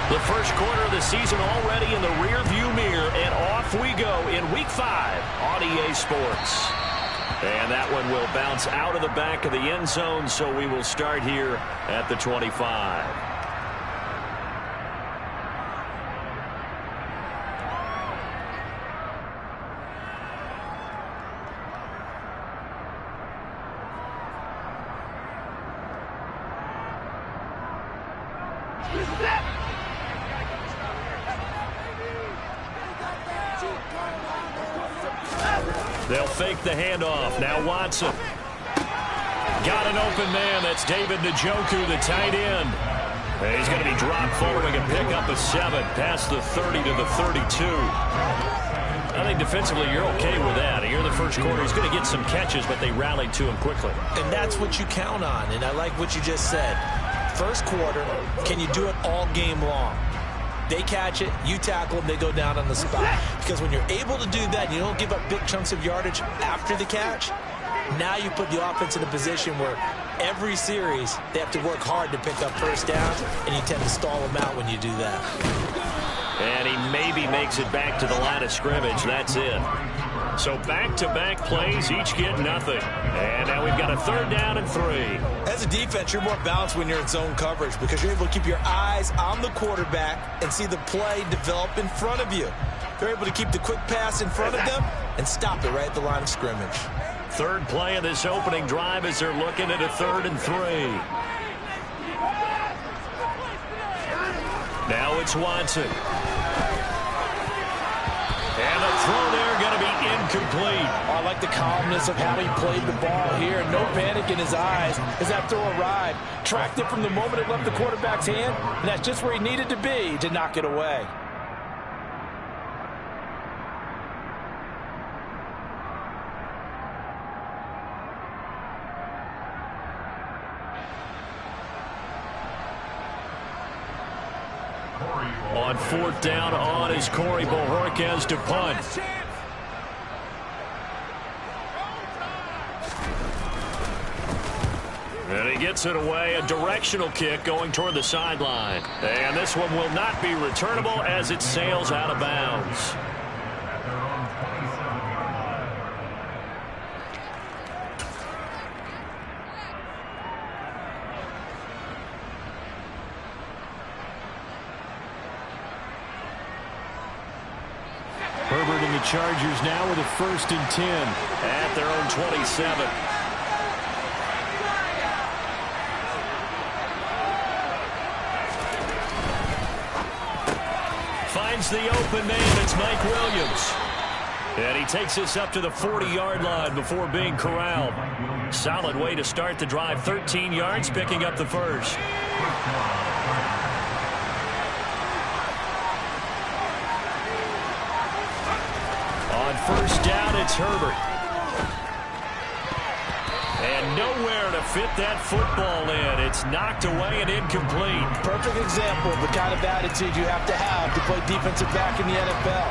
The first quarter of the season already in the rearview mirror, and off we go in Week 5 on EA Sports. And that one will bounce out of the back of the end zone, so we will start here at the 25. They'll fake the handoff. Now Watson. Got an open man. That's David Njoku, the tight end. And he's going to be dropped following a pickup of 7 past the 30 to the 32. I think defensively you're okay with that. Here in the first quarter, he's going to get some catches, but they rallied to him quickly. And that's what you count on, and I like what you just said. First quarter, can you do it all game long? They catch it, you tackle them, they go down on the spot. Because when you're able to do that, you don't give up big chunks of yardage after the catch, now you put the offense in a position where every series they have to work hard to pick up first downs, and you tend to stall them out when you do that. And he maybe makes it back to the line of scrimmage. That's it. So back-to-back plays, each get nothing. And now we've got a 3rd down and 3. As a defense, you're more balanced when you're in zone coverage because you're able to keep your eyes on the quarterback and see the play develop in front of you. You're able to keep the quick pass in front of them and stop it right at the line of scrimmage. 3rd play of this opening drive as they're looking at a 3rd and 3. Now it's Watson. And the throw there going to be incomplete. I like the calmness of how he played the ball here. No panic in his eyes as that throw arrived. Tracked it from the moment it left the quarterback's hand, and that's just where he needed to be to knock it away. On 4th down on is Corey Bojorquez to punt. And he gets it away, a directional kick going toward the sideline. And this one will not be returnable as it sails out of bounds. Herbert and the Chargers now with a 1st and 10 at their own 27. Finds the open man. It's Mike Williams. And he takes this up to the 40-yard line before being corralled. Solid way to start the drive. 13 yards, picking up the first. On 1st down, it's Herbert. And nowhere to fit that football in. It's knocked away and incomplete. Perfect example of the kind of attitude you have to play defensive back in the NFL.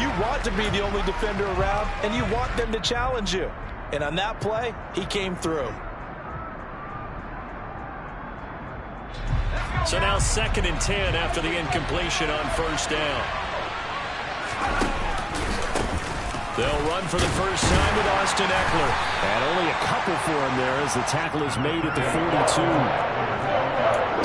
You want to be the only defender around, and you want them to challenge you. And on that play, he came through. So now 2nd and 10 after the incompletion on 1st down. They'll run for the first time with Austin Eckler. And only a couple for him there as the tackle is made at the 42.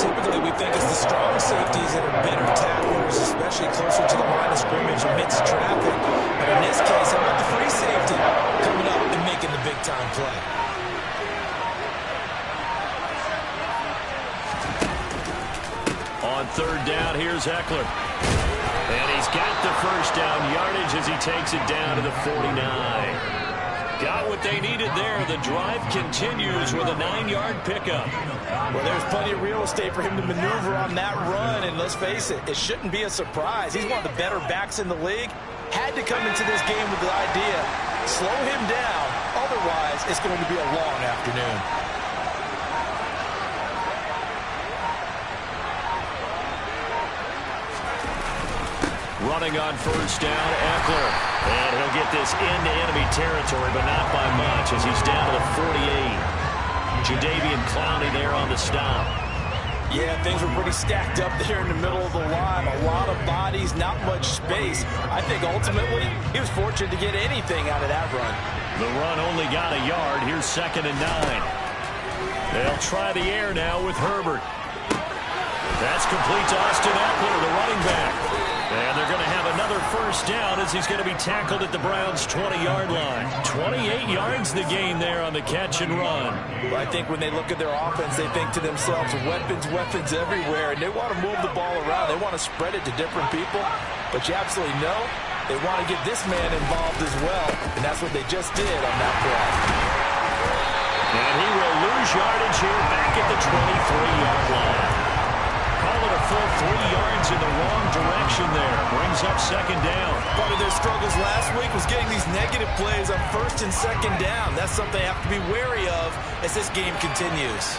Typically, we think it's the strong safeties that are better tacklers, especially closer to the line of scrimmage amidst traffic. But in this case, how about the free safety coming up and making the big-time play? On 3rd down, here's Eckler. And he's got the first down yardage as he takes it down to the 49. Got what they needed there. The drive continues with a 9-yard pickup. Well, there's plenty of real estate for him to maneuver on that run. And let's face it, it shouldn't be a surprise. He's one of the better backs in the league. Had to come into this game with the idea, slow him down. Otherwise, it's going to be a long afternoon. Running on 1st down, Eckler. And he'll get this into enemy territory, but not by much as he's down to the 48. Jadeveon Clowney there on the stop. Yeah, things were pretty stacked up there in the middle of the line. A lot of bodies, not much space. I think ultimately he was fortunate to get anything out of that run. The run only got a yard. Here's 2nd and 9. They'll try the air now with Herbert. That's complete to Austin Eckler, the running back. And they're going to have another first down as he's going to be tackled at the Browns' 20-yard line. 28 yards the gain there on the catch and run. Well, I think when they look at their offense, they think to themselves, weapons, weapons everywhere, and they want to move the ball around. They want to spread it to different people, but you absolutely know they want to get this man involved as well, and that's what they just did on that play. And he will lose yardage here back at the 23-yard line. Call it a full 3 yards in the wrong direction there. Brings up 2nd down. Part of their struggles last week was getting these negative plays on 1st and 2nd down. That's something they have to be wary of as this game continues.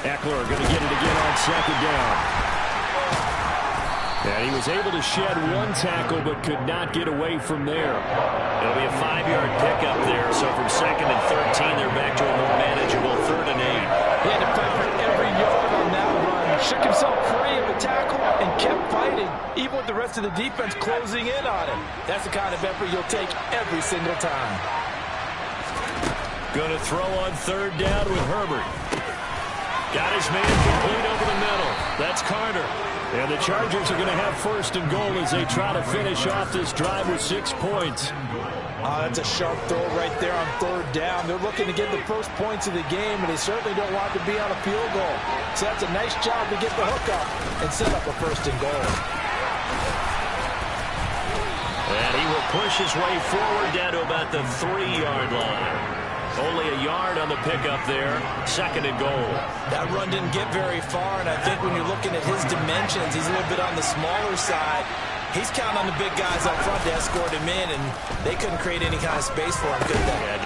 Eckler going to get it again on 2nd down. And he was able to shed one tackle but could not get away from there. It'll be a 5-yard pickup there. So from 2nd and 13, they're back to a more manageable 3rd and 8. He had to fight for every yard on that run. Shook himself free of the tackle and kept fighting, even with the rest of the defense closing in on him. That's the kind of effort you'll take every single time. Going to throw on 3rd down with Herbert. Got his man complete over the middle. That's Carter. And the Chargers are going to have 1st and goal as they try to finish off this drive with 6 points. That's a sharp throw right there on 3rd down. They're looking to get the first points of the game, and they certainly don't want to be on a field goal. So that's a nice job to get the hook up and set up a 1st and goal. And he will push his way forward down to about the 3-yard line. Only a yard on the pickup there. 2nd and goal. That run didn't get very far, and I think when you're looking at his dimensions, he's a little bit on the smaller side. He's counting on the big guys up front to escort him in, and they couldn't create any kind of space for him, could they?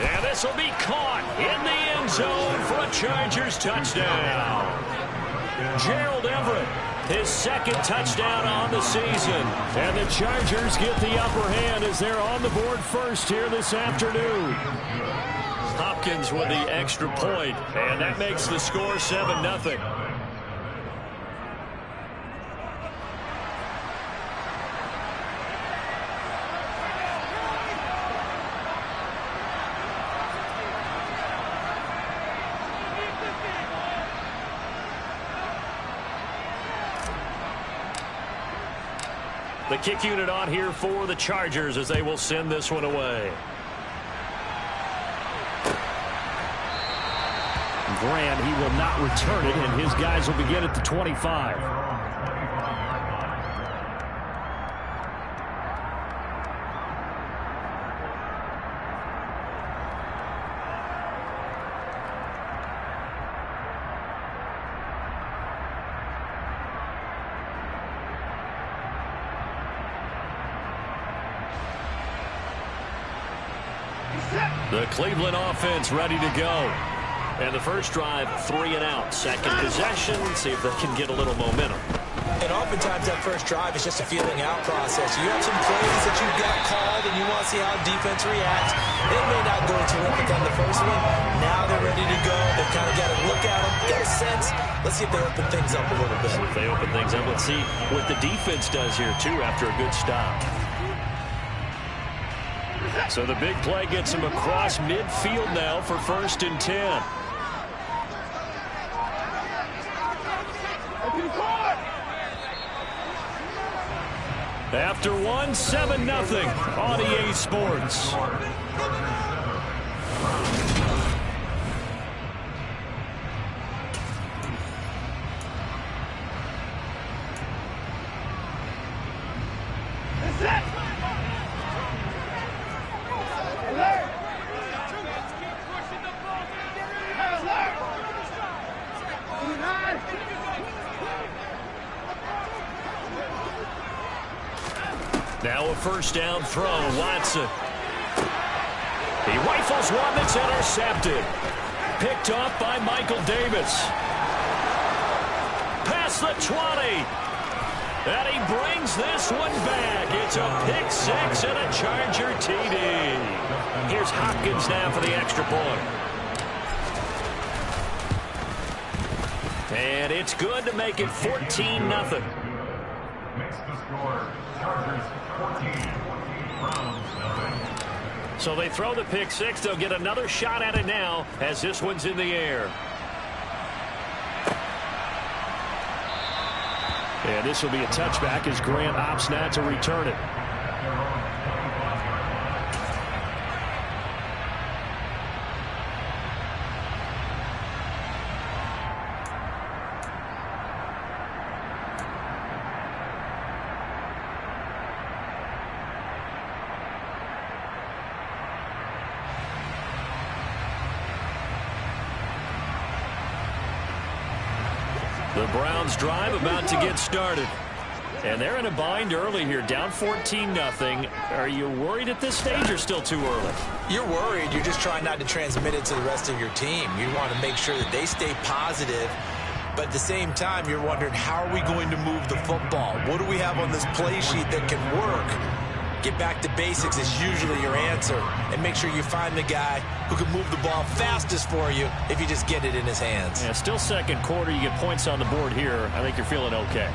And this will be caught in the end zone for a Chargers touchdown. Gerald Everett, his 2nd touchdown on the season. And the Chargers get the upper hand as they're on the board first here this afternoon. Hopkins with the extra point, and that makes the score 7-0. The kick unit on here for the Chargers as they will send this one away. Grant, he will not return it, and his guys will begin at the 25. The Cleveland offense ready to go. And the first drive, 3 and out. Second possession, see if they can get a little momentum. And oftentimes that first drive is just a feeling out process. You have some plays that you've got called and you want to see how defense reacts. It may not go terrific on the first one. Now they're ready to go. They've kind of got to look at them, get a sense. Let's see if they open things up a little bit. If they open things up, let's see what the defense does here, too, after a good stop. So the big play gets him across midfield now for 1st and 10. After one, 7-0 on EA Sports. Now a first down throw, Watson. He rifles one that's intercepted. Picked off by Michael Davis. Past the 20. And he brings this one back. It's a pick six and a Charger TD. Here's Hopkins now for the extra point. And it's good to make it 14-0. Makes the score Chargers 14, Browns nothing. So they throw the pick six. They'll get another shot at it now as this one's in the air. And this will be a touchback as Grant opts not to return it. The Browns drive about to get started. And they're in a bind early here, down 14-0. Are you worried at this stage or still too early? You're worried. You're just trying not to transmit it to the rest of your team. You want to make sure that they stay positive. But at the same time, you're wondering, how are we going to move the football? What do we have on this play sheet that can work? Get back to basics is usually your answer. And make sure you find the guy who can move the ball fastest for you if you just get it in his hands. Yeah, still second quarter. You get points on the board here. I think you're feeling okay.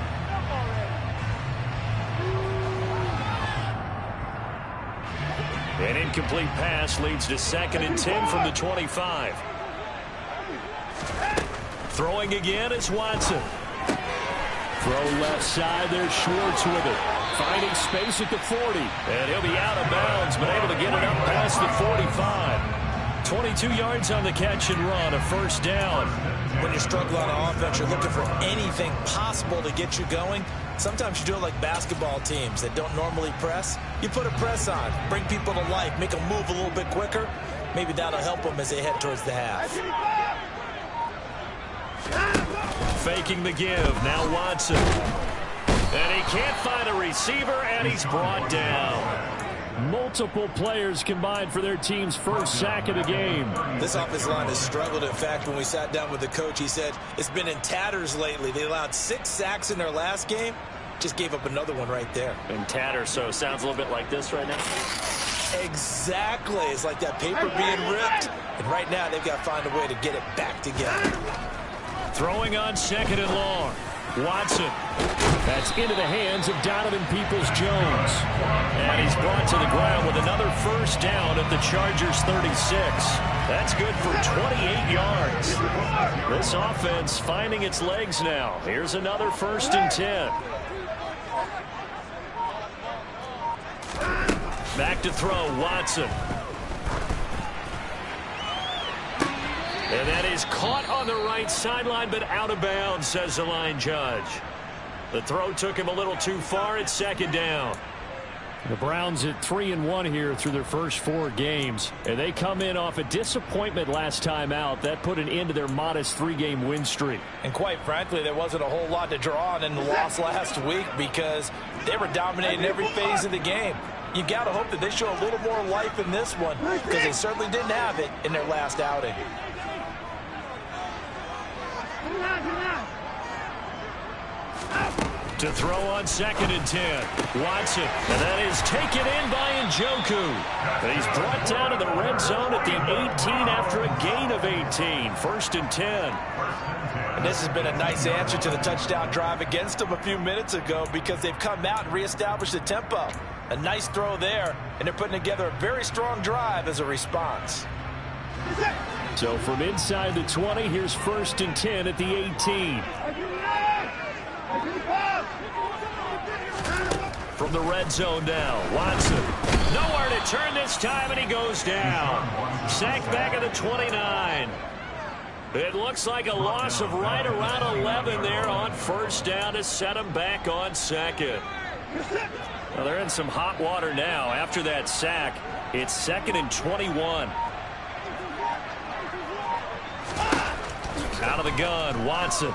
An incomplete pass leads to 2nd and 10 from the 25. Throwing again is Watson. Throw left side. There's Schwartz with it. Finding space at the 40. And he'll be out of bounds, but able to get it up past the 45. 22 yards on the catch and run, a first down. When you struggle on offense, you're looking for anything possible to get you going. Sometimes you do it like basketball teams that don't normally press. You put a press on, bring people to life, make them move a little bit quicker. Maybe that'll help them as they head towards the half. Faking the give. Now Watson. And he can't find a receiver, and he's brought down. Multiple players combined for their team's first sack of the game. This offensive line has struggled. In fact, when we sat down with the coach, he said it's been in tatters lately. They allowed 6 sacks in their last game. Just gave up another one right there. In tatters, so it sounds a little bit like this right now. Exactly. It's like that paper being ripped. And right now, they've got to find a way to get it back together. Throwing on 2nd and long. Watson. That's into the hands of Donovan Peoples-Jones. And he's brought to the ground with another first down at the Chargers 36. That's good for 28 yards. This offense finding its legs now. Here's another 1st and 10. Back to throw, Watson. And that is caught on the right sideline, but out of bounds, says the line judge. The throw took him a little too far. It's 2nd down. The Browns at 3-1 here through their first 4 games. And they come in off a disappointment last time out. That put an end to their modest 3-game win streak. And quite frankly, there wasn't a whole lot to draw on in the loss last week because they were dominating every phase of the game. You got to hope that they show a little more life in this one because they certainly didn't have it in their last outing. To throw on 2nd and 10. Watson. And that is taken in by Njoku. He's brought down to the red zone at the 18 after a gain of 18. 1st and 10. And this has been a nice answer to the touchdown drive against them a few minutes ago because they've come out and reestablished the tempo. A nice throw there, and they're putting together a very strong drive as a response. So from inside the 20, here's 1st and 10 at the 18. From the red zone now, Watson. Nowhere to turn this time, and he goes down. Sacked back at the 29. It looks like a loss of right around 11 there on 1st down to set him back on 2nd. Well, they're in some hot water now. After that sack, it's 2nd and 21. Out of the gun, Watson.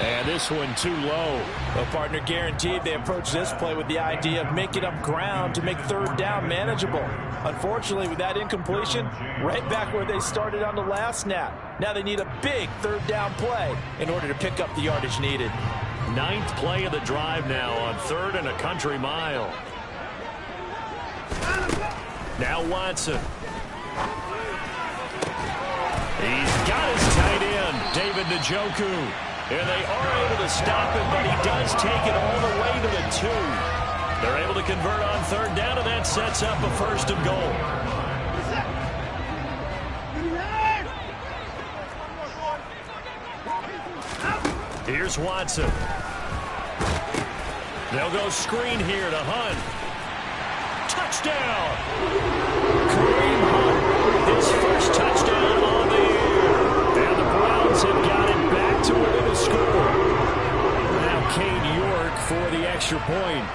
And this one too low. Well, partner, guaranteed they approach this play with the idea of making up ground to make 3rd down manageable. Unfortunately, with that incompletion, right back where they started on the last snap. Now they need a big 3rd down play in order to pick up the yardage needed. 9th play of the drive now on 3rd and a country mile. Now Watson. He's got his tight end, David David Njoku. And they are able to stop it, but he does take it all the way to the 2. They're able to convert on third down, and that sets up a 1st and goal. Here's Watson. They'll go screen here to Hunt. Touchdown! Kareem Hunt, his first touchdown on the year. And the Browns have got it back to within a score. Now Cade York for the extra point.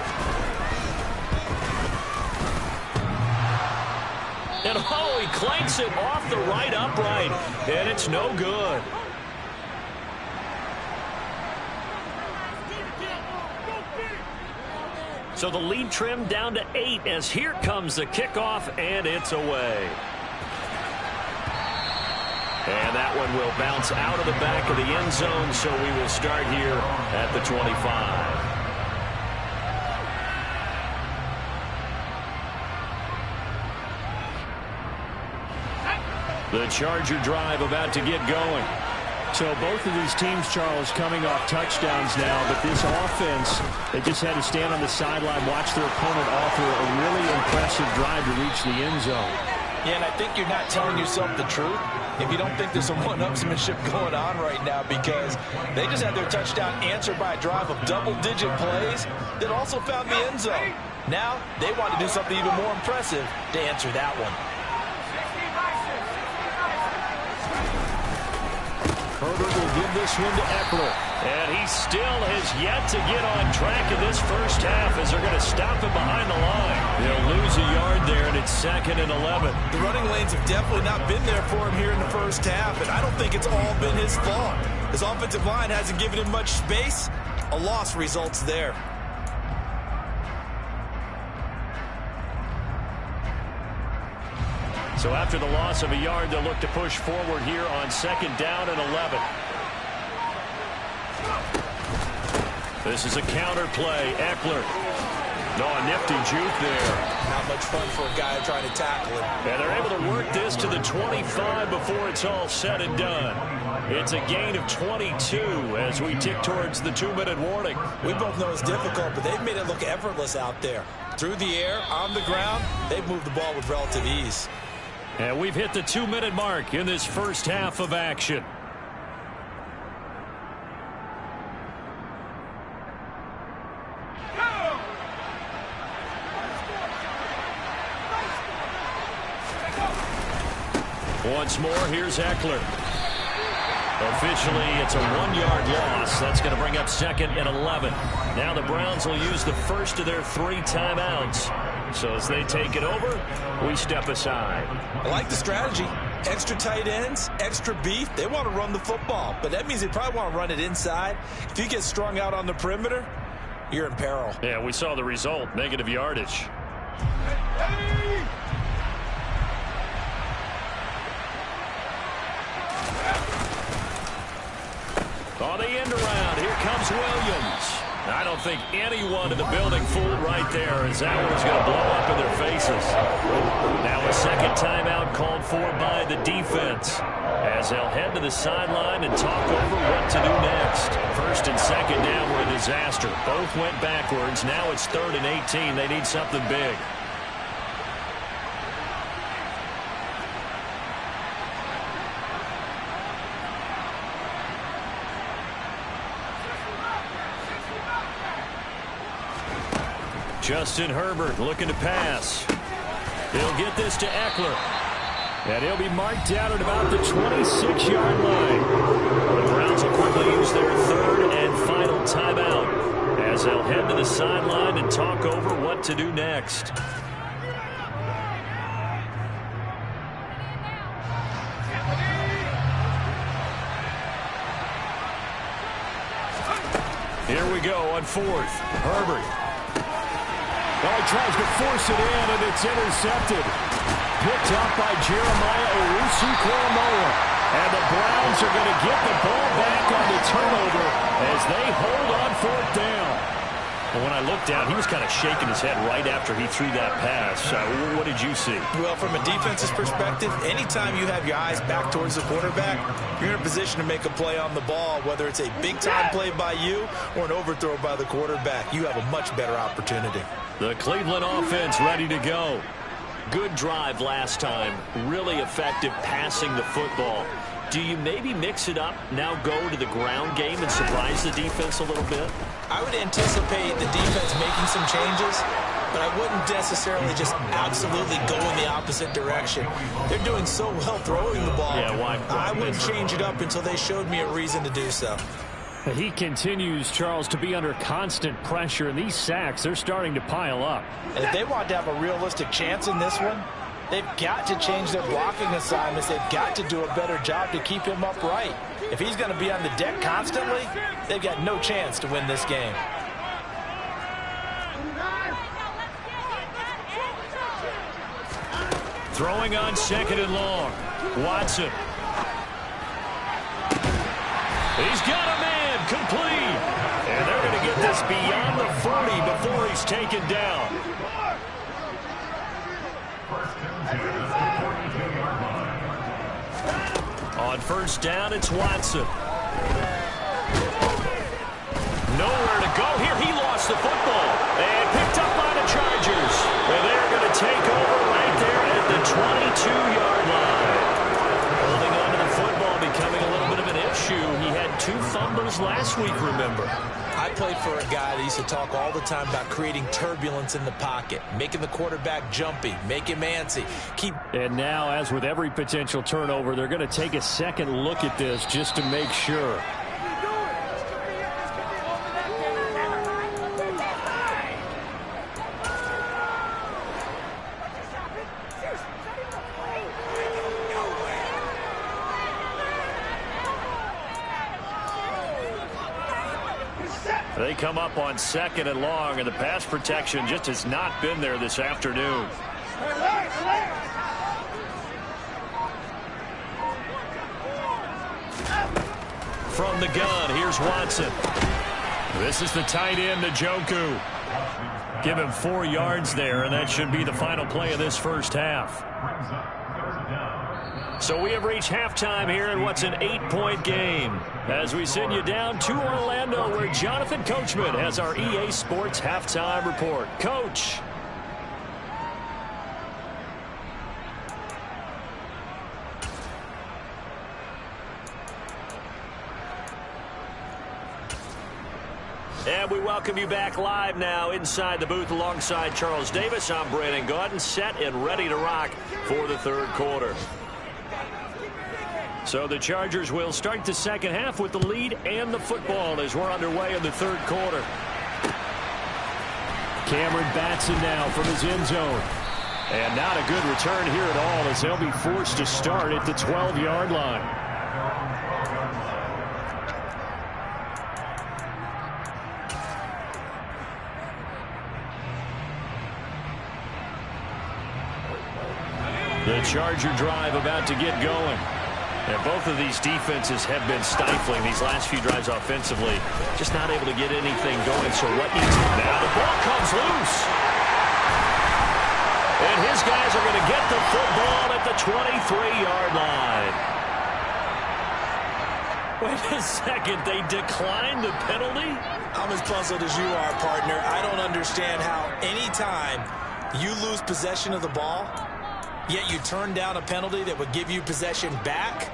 And oh, he clanks it off the right upright. And it's no good. So the lead trimmed down to 8 as here comes the kickoff, and it's away. And that one will bounce out of the back of the end zone, so we will start here at the 25. The Charger drive about to get going. So both of these teams, Charles, coming off touchdowns now, but this offense, they just had to stand on the sideline, watch their opponent offer a really impressive drive to reach the end zone. Yeah, and I think you're not telling yourself the truth if you don't think there's some one-upsmanship going on right now, because they just had their touchdown answered by a drive of double-digit plays that also found the end zone. Now they want to do something even more impressive to answer that one. Herbert will give this one to Eckler. And he still has yet to get on track in this first half as they're going to stop him behind the line. They'll lose a yard there, and it's 2nd and 11. The running lanes have definitely not been there for him here in the first half, and I don't think it's all been his fault. His offensive line hasn't given him much space. A loss results there. So after the loss of a yard, they'll look to push forward here on 2nd down and 11. This is a counter play. Eckler. No, a nifty juke there. Not much fun for a guy trying to tackle him. And they're able to work this to the 25 before it's all said and done. It's a gain of 22 as we tick towards the 2-minute warning. We both know it's difficult, but they've made it look effortless out there. Through the air, on the ground, they've moved the ball with relative ease. And we've hit the 2-minute mark in this first half of action. Once more, here's Eckler. Officially, it's a 1-yard loss. That's going to bring up 2nd and 11. Now the Browns will use the first of their 3 timeouts. So as they take it over, we step aside. I like the strategy. Extra tight ends, extra beef. They want to run the football, but that means they probably want to run it inside. If you get strung out on the perimeter, you're in peril. Yeah, we saw the result, negative yardage. On the end around, here comes Williams. I don't think anyone in the building fooled right there, as that one's going to blow up in their faces. Now a 2nd timeout called for by the defense, as they'll head to the sideline and talk over what to do next. 1st and 2nd down were a disaster. Both went backwards. Now it's 3rd and 18. They need something big. Justin Herbert looking to pass. He'll get this to Eckler. And he'll be marked down at about the 26-yard line. The Browns will quickly use their 3rd and final timeout as they'll head to the sideline and talk over what to do next. Here we go on 4th. Herbert. Well, he tries to force it in, and it's intercepted. Picked up by Jeremiah Owusu-Koramoah. And the Browns are going to get the ball back on the turnover as they hold on 4th down. Well, when I looked down, he was kind of shaking his head right after he threw that pass. What did you see? Well, from a defense's perspective, anytime you have your eyes back towards the quarterback, you're in a position to make a play on the ball, whether it's a big-time play by you or an overthrow by the quarterback. You have a much better opportunity. The Cleveland offense ready to go. Good drive last time. Really effective passing the football. Do you maybe mix it up, now go to the ground game and surprise the defense a little bit? I would anticipate the defense making some changes, but I wouldn't necessarily just absolutely go in the opposite direction. They're doing so well throwing the ball. Yeah, why I wouldn't change it up until they showed me a reason to do so. He continues, Charles, to be under constant pressure, and these sacks, they're starting to pile up. And if they want to have a realistic chance in this one, they've got to change their blocking assignments. They've got to do a better job to keep him upright. If he's going to be on the deck constantly, they've got no chance to win this game. Throwing on 2nd and long. Watson. He's got a man complete. And they're going to get this beyond the 40 before he's taken down. On 1st down, it's Watson. Nowhere to go here. He lost the football and picked up by the Chargers. And they're going to take over right there at the 22-yard line. Holding on to the football becoming a little bit of an issue. He had 2 fumbles last week, remember. I played for a guy that used to talk all the time about creating turbulence in the pocket, making the quarterback jumpy, make him antsy. And now, as with every potential turnover, they're going to take a second look at this just to make sure. They come up on 2nd and long, and the pass protection just has not been there this afternoon. From the gun, here's Watson. This is the tight end, Njoku. Give him 4 yards there, and that should be the final play of this first half. So we have reached halftime here in what's an 8-point game. As we send you down to Orlando, where Jonathan Coachman has our EA Sports halftime report. Coach. And we welcome you back live now inside the booth alongside Charles Davis. I'm Brandon Gaudin, set and ready to rock for the 3rd quarter. So the Chargers will start the second half with the lead and the football as we're underway in the 3rd quarter. Cameron Batson now from his end zone. And not a good return here at all as they'll be forced to start at the 12-yard line. The Charger drive about to get going. And both of these defenses have been stifling these last few drives offensively. Just not able to get anything going. So what needs to... Now the ball comes loose. And his guys are going to get the football at the 23-yard line. Wait a second. They declined the penalty? I'm as puzzled as you are, partner. I don't understand how any time you lose possession of the ball, yet you turn down a penalty that would give you possession back.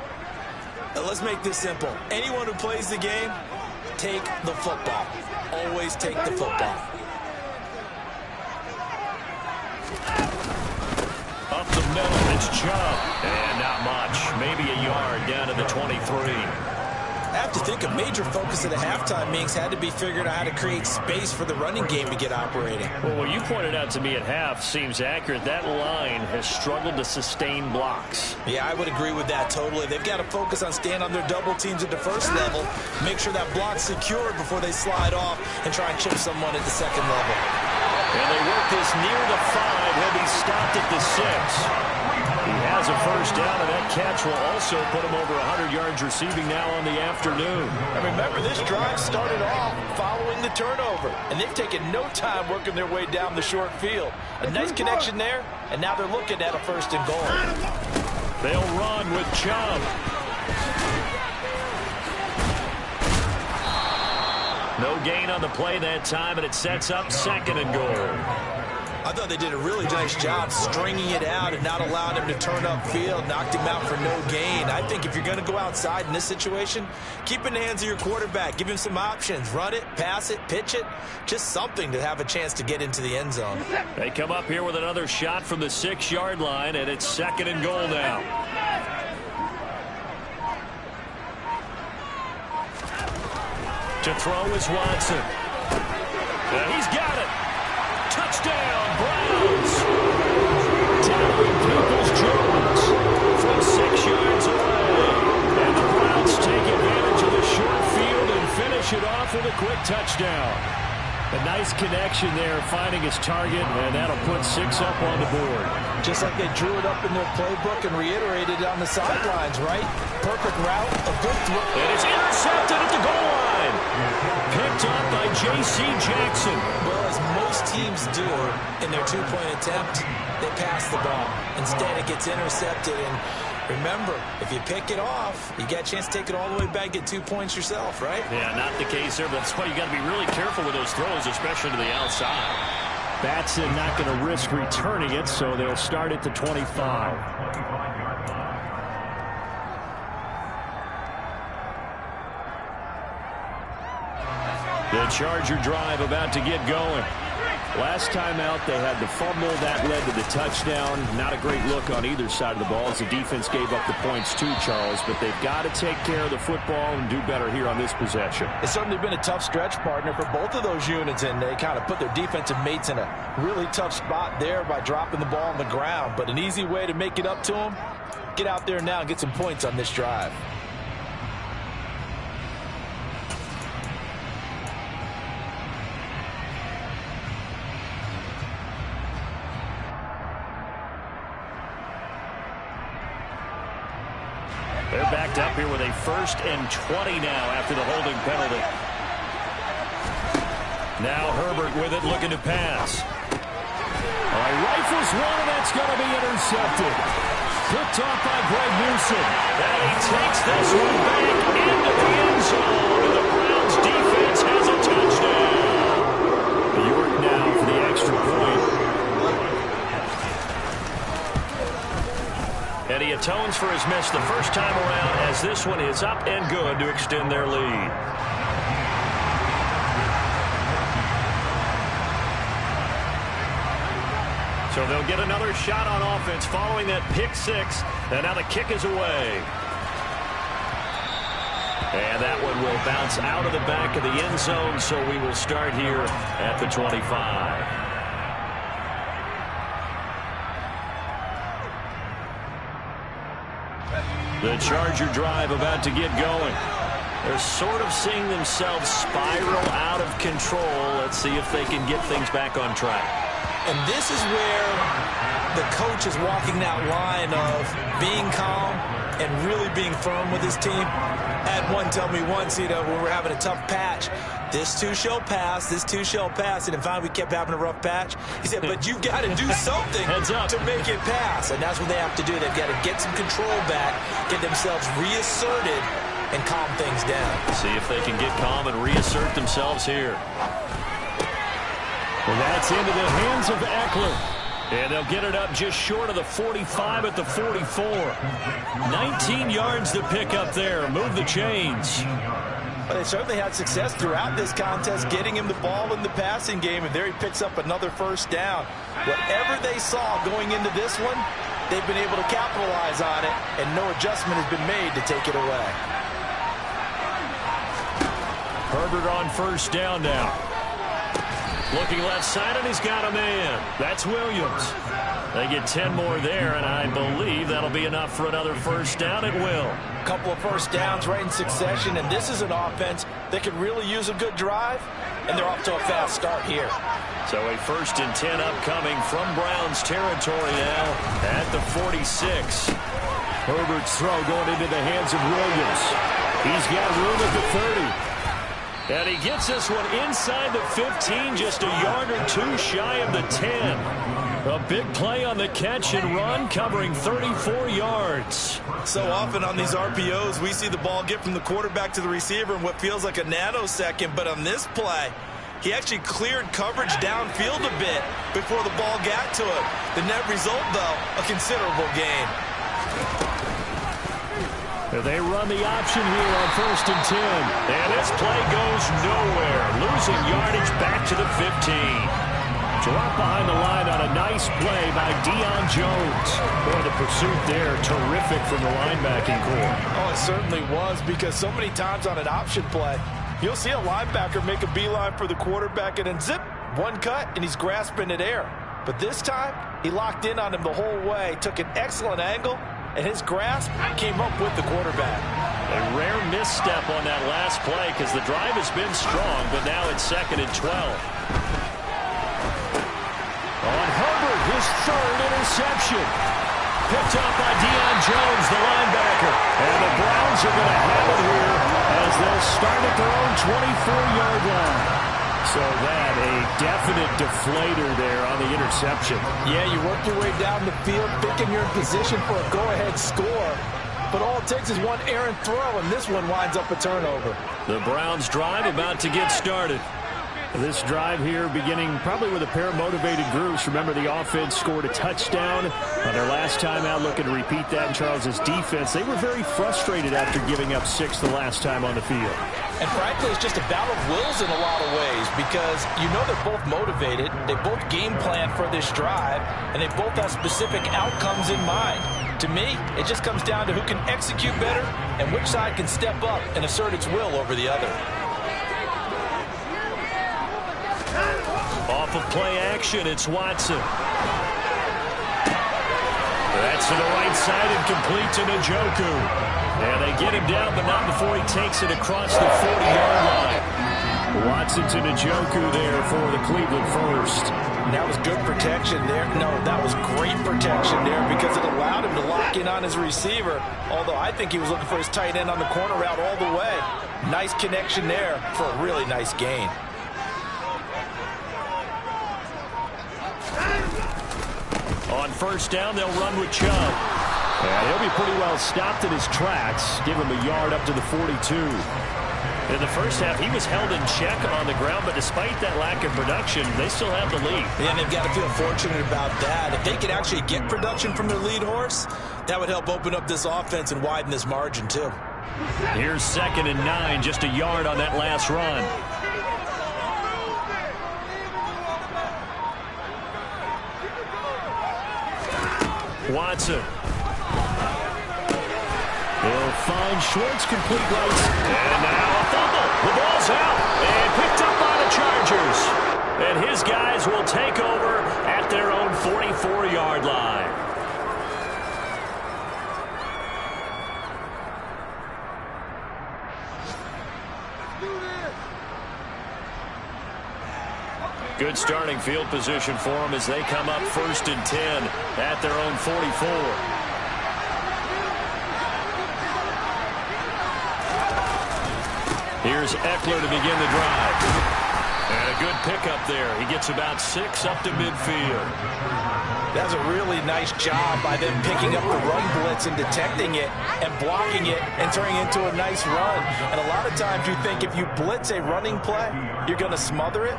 Now, let's make this simple. Anyone who plays the game, take the football. Always take the football. Up the middle, it's Chubb. And not much. Maybe a yard down to the 23. I have to think a major focus of the halftime meetings had to be figuring out how to create space for the running game to get operating. Well, what you pointed out to me at half seems accurate. That line has struggled to sustain blocks. Yeah, I would agree with that totally. They've got to focus on staying on their double teams at the first level, make sure that block's secured before they slide off and try and chip someone at the second level. And they work this near the 5. He'll be stopped at the 6. He has a first down, and that catch will also put him over 100 yards receiving now on the afternoon. And remember, this drive started off following the turnover, and they've taken no time working their way down the short field. A nice connection there, and now they're looking at a first and goal. They'll run with Chubb. No gain on the play that time, and it sets up second and goal. I thought they did a really nice job stringing it out and not allowing him to turn upfield. Knocked him out for no gain. I think if you're going to go outside in this situation, keep in the hands of your quarterback. Give him some options. Run it, pass it, pitch it. Just something to have a chance to get into the end zone. They come up here with another shot from the 6-yard line, and it's second and goal now. To throw is Watson. And he's got it. Touchdown, Browns. Down Peoples-Jones from 6 yards away. And the Browns take advantage of the short field and finish it off with a quick touchdown. A nice connection there, finding his target, and that'll put 6 up on the board. Just like they drew it up in their playbook and reiterated it on the sidelines, right? Perfect route, a good throw. And it's intercepted at the goal line. Picked up by J.C. Jackson. Well, as most teams do in their two-point attempt, they pass the ball. Instead, it gets intercepted. And remember, if you pick it off, you get a chance to take it all the way back, get 2 points yourself, right? Yeah, not the case there, but that's why you got to be really careful with those throws, especially to the outside. Batson not going to risk returning it, so they'll start at the 25. The Charger drive about to get going. Last time out, they had the fumble. That led to the touchdown. Not a great look on either side of the ball as the defense gave up the points too, Charles. But they've got to take care of the football and do better here on this possession. It's certainly been a tough stretch, partner, for both of those units, and they kind of put their defensive mates in a really tough spot there by dropping the ball on the ground. But an easy way to make it up to them, get out there now and get some points on this drive. They're backed up here with a 1st and 20 now after the holding penalty. Now Herbert with it, looking to pass. Rifles one, and that's going to be intercepted. Picked off by Greg Newsom. And he takes this one back into the end zone. And the Browns defense has a touchdown. York now for the extra point. And he atones for his miss the first time around as this one is up and good to extend their lead. So they'll get another shot on offense following that pick 6. And now the kick is away. And that one will bounce out of the back of the end zone, so we will start here at the 25. The Charger drive about to get going. They're sort of seeing themselves spiral out of control. Let's see if they can get things back on track. And this is where the coach is walking that line of being calm and really being firm with his team. Had one tell me once, when we're having a tough patch, this too shall pass, this too shall pass. And finally we kept having a rough patch. He said, but you've got to do something to make it pass. And that's what they have to do. They've got to get some control back, get themselves reasserted, and calm things down. See if they can get calm and reassert themselves here. Well, that's into the hands of Eckler. And they'll get it up just short of the 45 at the 44. 19 yards to pick up there. Move the chains. But they certainly had success throughout this contest, getting him the ball in the passing game, and there he picks up another first down. Whatever they saw going into this one, they've been able to capitalize on it, and no adjustment has been made to take it away. Herbert on first down now. Looking left side, and he's got a man. That's Williams. They get 10 more there, and I believe that'll be enough for another first down. It will. A couple of first downs right in succession, and this is an offense that could really use a good drive, and they're off to a fast start here. So a 1st and 10 upcoming from Browns territory now at the 46. Herbert's throw going into the hands of Williams. He's got room at the 30. And he gets this one inside the 15, just a yard or two shy of the 10. A big play on the catch and run, covering 34 yards. So often on these RPOs, we see the ball get from the quarterback to the receiver in what feels like a nanosecond. But on this play, he actually cleared coverage downfield a bit before the ball got to him. The net result, though, a considerable gain. They run the option here on 1st and 10. And this play goes nowhere. Losing yardage back to the 15. Drop behind the line on a nice play by Deion Jones. Boy, the pursuit there, terrific from the linebacking core. Oh, it certainly was, because so many times on an option play, you'll see a linebacker make a beeline for the quarterback and then zip, one cut, and he's grasping at air. But this time, he locked in on him the whole way, took an excellent angle, and his grasp came up with the quarterback. A rare misstep on that last play because the drive has been strong, but now it's 2nd and 12. On Herbert, his 3rd interception. Picked up by Deion Jones, the linebacker. And the Browns are going to have it here as they'll start at their own 24-yard line. So that, a definite deflator there on the interception. Yeah, you work your way down the field, thinking you're in position for a go-ahead score. But all it takes is one errant throw, and this one winds up a turnover. The Browns drive about to get started. This drive here beginning probably with a pair of motivated groups. Remember, the offense scored a touchdown on their last time out. Looking to repeat that in Charles's defense. They were very frustrated after giving up 6 the last time on the field. And frankly, it's just a battle of wills in a lot of ways, because you know they're both motivated. They both game plan for this drive, and they both have specific outcomes in mind. To me, it just comes down to who can execute better and which side can step up and assert its will over the other. Off of play action, it's Watson. That's to the right side and complete to Njoku. And they get him down, but not before he takes it across the 40-yard line. Watson to Njoku there for the Cleveland first. That was good protection there. No, that was great protection there, because it allowed him to lock in on his receiver. Although I think he was looking for his tight end on the corner route all the way. Nice connection there for a really nice gain. On 1st down, they'll run with Chubb. Yeah, he'll be pretty well stopped in his tracks. Give him a yard up to the 42. In the first half, he was held in check on the ground, but despite that lack of production, they still have the lead. And they've got to feel fortunate about that. If they could actually get production from their lead horse, that would help open up this offense and widen this margin too. Here's 2nd and 9, just a yard on that last run. Watson. They'll find Schwartz, complete right. And now a fumble. The ball's out and picked up by the Chargers. And his guys will take over at their own 44-yard line. Good starting field position for them as they come up 1st and 10 at their own 44. Here's Eckler to begin the drive. And a good pickup there. He gets about 6 up to midfield. That's a really nice job by them picking up the run blitz and detecting it and blocking it and turning it into a nice run. And a lot of times you think if you blitz a running play, you're going to smother it.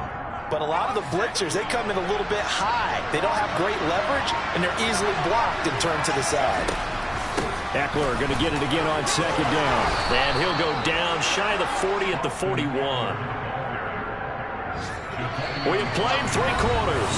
But a lot of the blitzers, they come in a little bit high. They don't have great leverage, and they're easily blocked and turned to the side. Eckler going to get it again on 2nd down. And he'll go down shy of the 40 at the 41. We have played 3 quarters.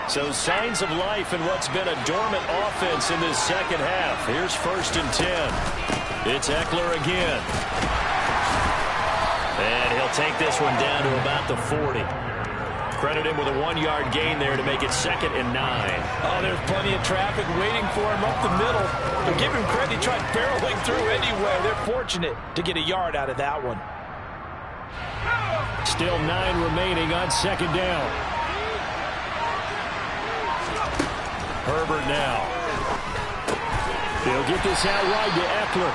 So signs of life in what's been a dormant offense in this second half. Here's 1st and 10. It's Eckler again. And he'll take this one down to about the 40. Credit him with a 1-yard gain there to make it 2nd and 9. Oh, there's plenty of traffic waiting for him up the middle. But give him credit, he tried barreling through anyway. They're fortunate to get a yard out of that one. Still 9 remaining on 2nd down. Herbert now. They'll get this out wide to Eckler.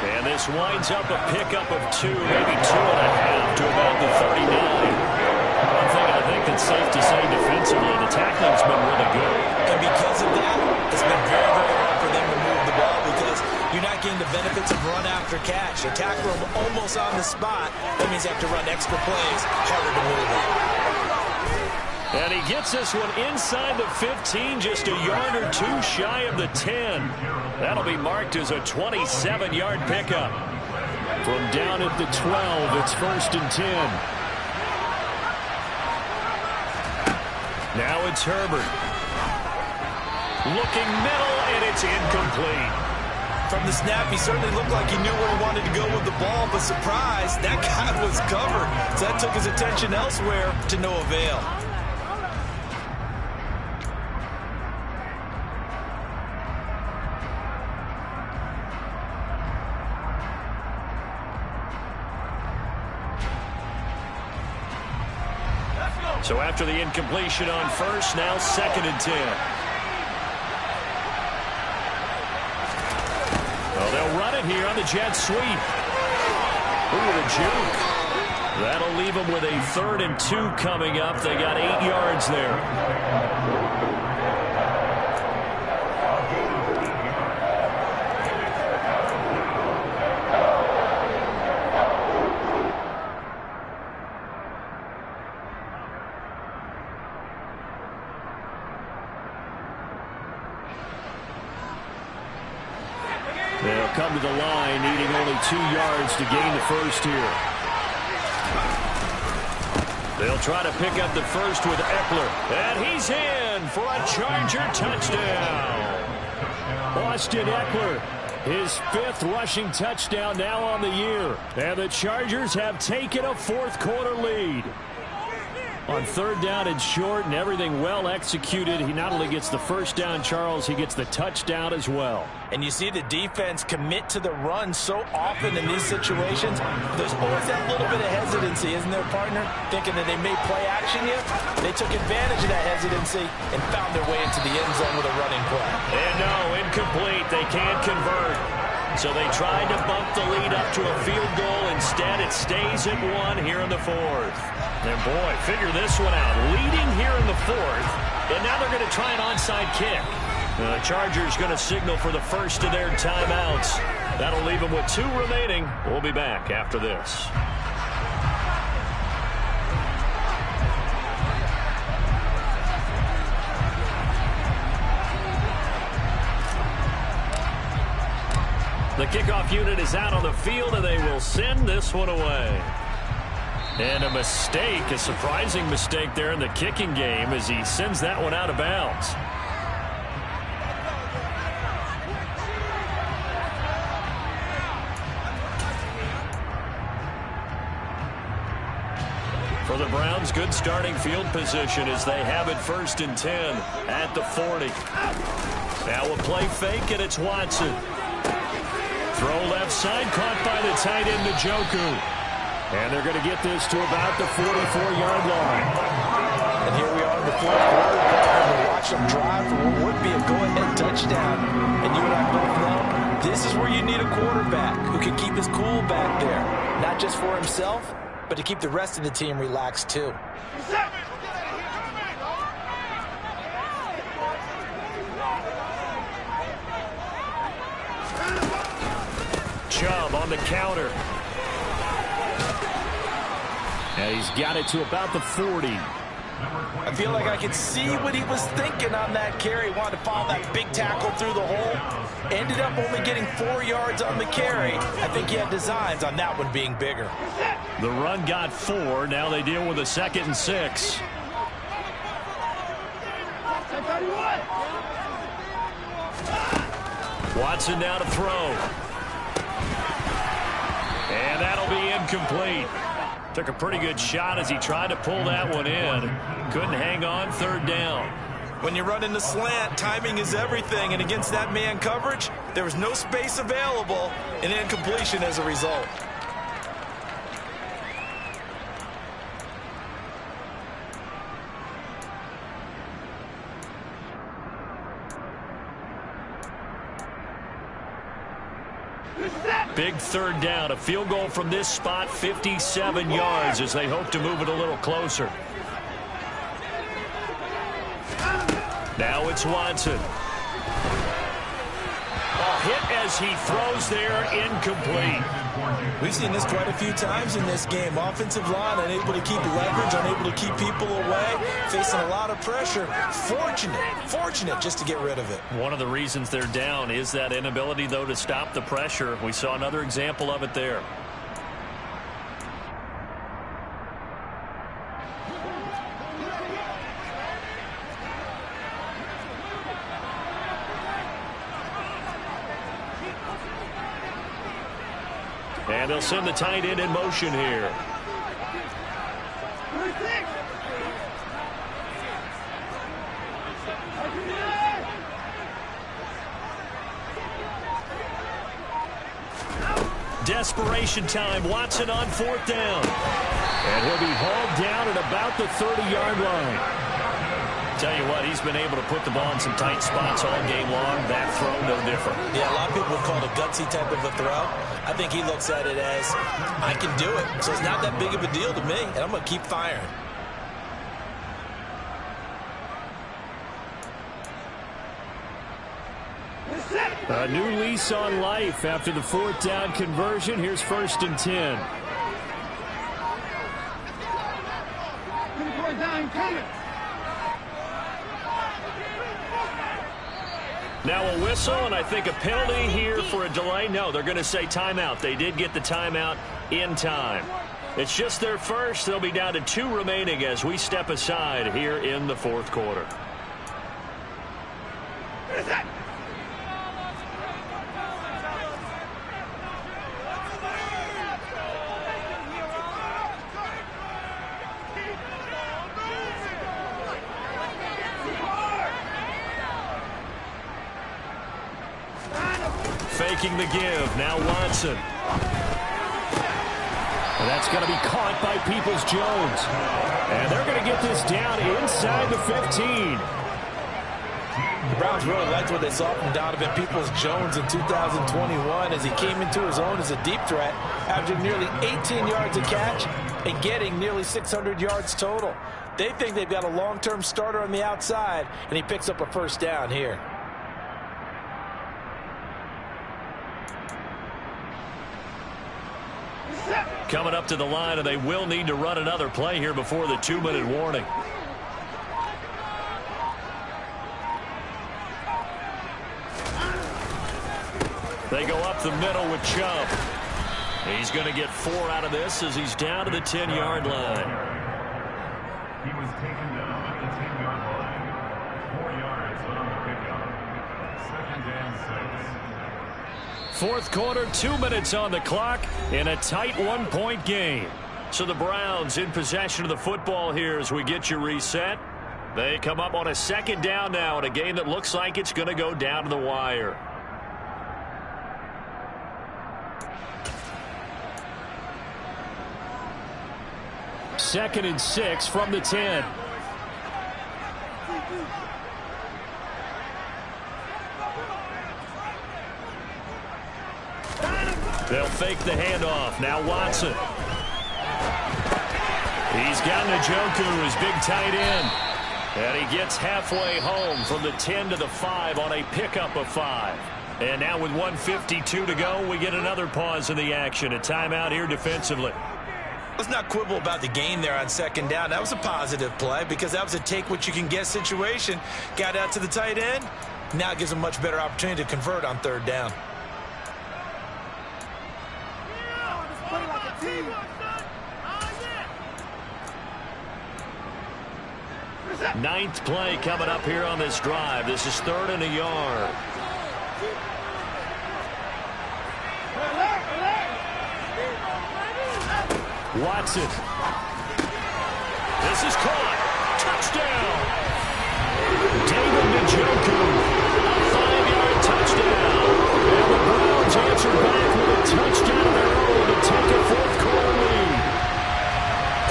And this winds up a pickup of 2, maybe 2.5 to about the 39. One thing I think that's safe to say defensively, the tackling's been really good. And because of that, it's been very, very hard for them to move the ball because you're not getting the benefits of run after catch. They tackle them almost on the spot. That means they have to run extra plays, harder to move it. And he gets this one inside the 15, just a yard or 2 shy of the 10. That'll be marked as a 27-yard pickup. From down at the 12, it's 1st and 10. Now it's Herbert. Looking middle, and it's incomplete. From the snap, he certainly looked like he knew where he wanted to go with the ball, but surprise, that guy was covered. So that took his attention elsewhere to no avail. So after the incompletion on 1st, now 2nd and 10. Oh, they'll run it here on the jet sweep. Ooh, the juke. That'll leave them with a 3rd and 2 coming up. They got 8 yards there. They'll come to the line, needing only 2 yards to gain the 1st here. They'll try to pick up the 1st with Eckler. And he's in for a Charger touchdown. Austin Eckler, his 5th rushing touchdown now on the year. And the Chargers have taken a 4th quarter lead. On 3rd down and short and everything well executed, he not only gets the 1st down, Charles, he gets the touchdown as well. And you see the defense commit to the run so often in these situations. There's always that little bit of hesitancy, isn't there, partner? Thinking that they may play action you. They took advantage of that hesitancy and found their way into the end zone with a running play. And no, incomplete. They can't convert. So they tried to bump the lead up to a field goal. Instead, it stays at 1 here in the 4th. And boy, figure this one out. Leading here in the 4th, and now they're going to try an onside kick. The Chargers going to signal for the 1st of their timeouts. That'll leave them with 2 remaining. We'll be back after this. The kickoff unit is out on the field, and they will send this one away. And a mistake, a surprising mistake there in the kicking game as he sends that one out of bounds. For the Browns, good starting field position as they have it 1st and 10 at the 40. Now a play fake, and it's Watson. Throw left side, caught by the tight end, Njoku. And they're going to get this to about the 44-yard line. And here we are in the 4th quarter. We'll watch them drive for what would be a go-ahead touchdown. And you and I both know this is where you need a quarterback who can keep his cool back there. Not just for himself, but to keep the rest of the team relaxed too. Chubb on the counter. And he's got it to about the 40. I feel like I could see what he was thinking on that carry. He wanted to follow that big tackle through the hole. Ended up only getting 4 yards on the carry. I think he had designs on that one being bigger. The run got 4. Now they deal with a 2nd and 6. Watson now to throw. And that'll be incomplete. Took a pretty good shot as he tried to pull that one in. Couldn't hang on, third down. When you run in the slant, timing is everything, and against that man coverage, there was no space available, and incompletion as a result. Big third down. A field goal from this spot, 57 yards, as they hope to move it a little closer. Now it's Watson. Hit as he throws there, incomplete. We've seen this quite a few times in this game. Offensive line unable to keep leverage, unable to keep people away, facing a lot of pressure. Fortunate just to get rid of it. One of the reasons they're down is that inability, though, to stop the pressure. We saw another example of it there. And they'll send the tight end in motion here. Desperation time. Watson on fourth down. And he'll be hauled down at about the 30-yard line. Tell you what, he's been able to put the ball in some tight spots all game long. That throw, no different. Yeah, a lot of people would call it a gutsy type of a throw. I think he looks at it as, I can do it. So it's not that big of a deal to me, and I'm going to keep firing. A new lease on life after the fourth down conversion. Here's 1st and 10. Now a whistle, and I think a penalty here for a delay. No, they're going to say timeout. They did get the timeout in time. It's just their first. They'll be down to 2 remaining as we step aside here in the fourth quarter. Faking the give. Now Watson. And that's going to be caught by Peoples-Jones. And they're going to get this down inside the 15. The Browns really liked what they saw from Donovan Peoples-Jones in 2021 as he came into his own as a deep threat, averaging nearly 18 yards a catch and getting nearly 600 yards total. They think they've got a long-term starter on the outside, and he picks up a first down here. Coming up to the line, and they will need to run another play here before the 2-minute warning. They go up the middle with Chubb. He's going to get 4 out of this as he's down to the 10-yard line. He was taken down at the 10-yard line. 4 yards on the pickup. 2nd and 6. Fourth quarter, 2 minutes on the clock in a tight 1-point game. So the Browns in possession of the football here as we get you reset. They come up on a 2nd down now in a game that looks like it's going to go down to the wire. Second and 6 from the 10. They'll fake the handoff. Now Watson. He's got Njoku, his big tight end. And he gets halfway home from the 10 to the 5 on a pickup of 5. And now with 1:52 to go, we get another pause in the action. A timeout here defensively. Let's not quibble about the gain there on 2nd down. That was a positive play because that was a take-what-you-can-get situation. Got out to the tight end. Now it gives a much better opportunity to convert on 3rd down. Ninth play coming up here on this drive. This is 3rd and a yard. Watson. This is caught. Touchdown. David Njoku. 5-yard touchdown. And the Browns answer back with a touchdown of their own to take a fourth-quarter lead.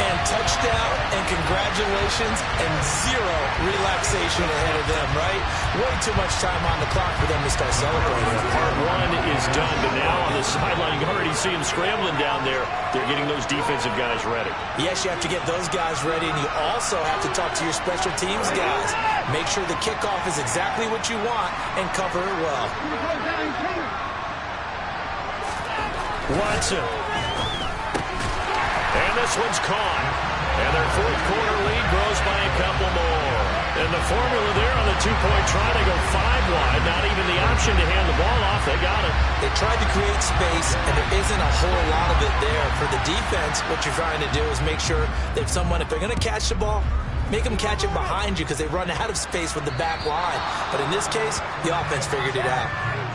And touchdown and congratulations and zero relaxation ahead of them, right? Way too much time on the clock for them to start celebrating. Part one is done, but now on the sideline, you can already see them scrambling down there. They're getting those defensive guys ready. Yes, you have to get those guys ready, and you also have to talk to your special teams guys. Make sure the kickoff is exactly what you want and cover it well. Watson. And this one's caught. And their fourth-quarter lead grows by a couple more. And the formula there on the two-point try to go 5 wide. Not even the option to hand the ball off. They got it. They tried to create space, and there isn't a whole lot of it there. For the defense, what you're trying to do is make sure that someone, if they're going to catch the ball, make them catch it behind you because they run out of space with the back line. But in this case, the offense figured it out.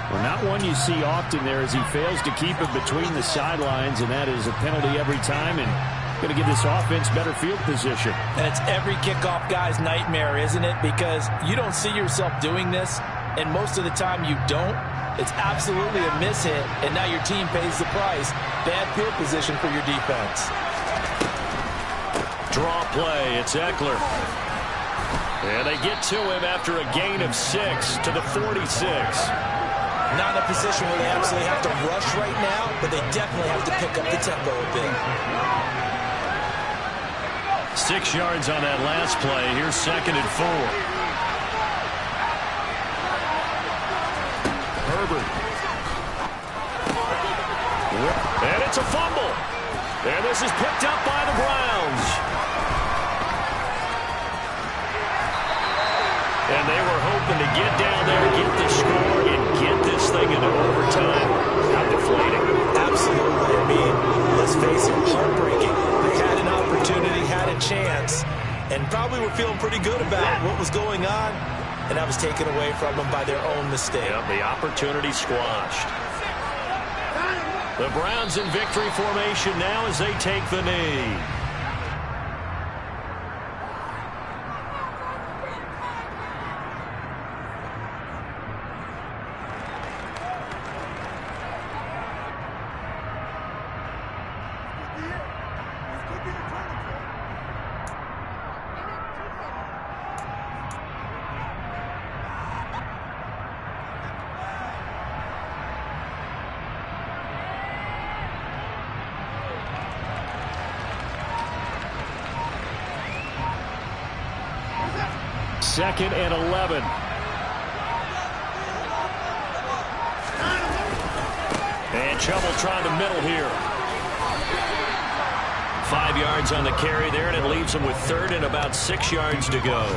Well, not one you see often there as he fails to keep it between the sidelines, and that is a penalty every time, and going to give this offense better field position. And it's every kickoff guy's nightmare, isn't it? Because you don't see yourself doing this, and most of the time you don't. It's absolutely a mishit, and now your team pays the price. Bad field position for your defense. Draw play. It's Eckler. And they get to him after a gain of 6 to the 46. Not in a position where they absolutely have to rush right now, but they definitely have to pick up the tempo a bit. 6 yards on that last play. Here's 2nd and 4. Herbert. And it's a fumble. And this is picked up by the Browns. And they were hoping to get down there, get the score, and get this thing into overtime. How deflating. Absolutely. I mean, let's face it, heartbreaking. They had an opportunity, had a chance, and probably were feeling pretty good about what was going on, and that was taken away from them by their own mistake. Yep, the opportunity squashed. The Browns in victory formation now as they take the knee. Second and 11. And trouble trying to middle here. 5 yards on the carry there, and it leaves them with 3rd and about 6 yards to go.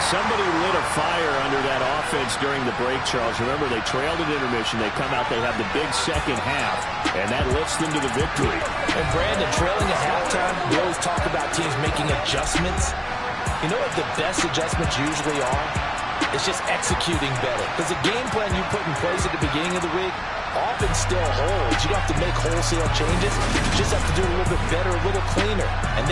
Somebody lit a fire under that offense during the break, Charles. Remember, they trailed at intermission. They come out, they have the big second half, and that lifts them to the victory. And Brandon, trailing at halftime, we always talk about teams making adjustments. You know what the best adjustments usually are? It's just executing better. Because the game plan you put in place at the beginning of the week often still holds. You don't have to make wholesale changes. You just have to do it a little bit better, a little cleaner. And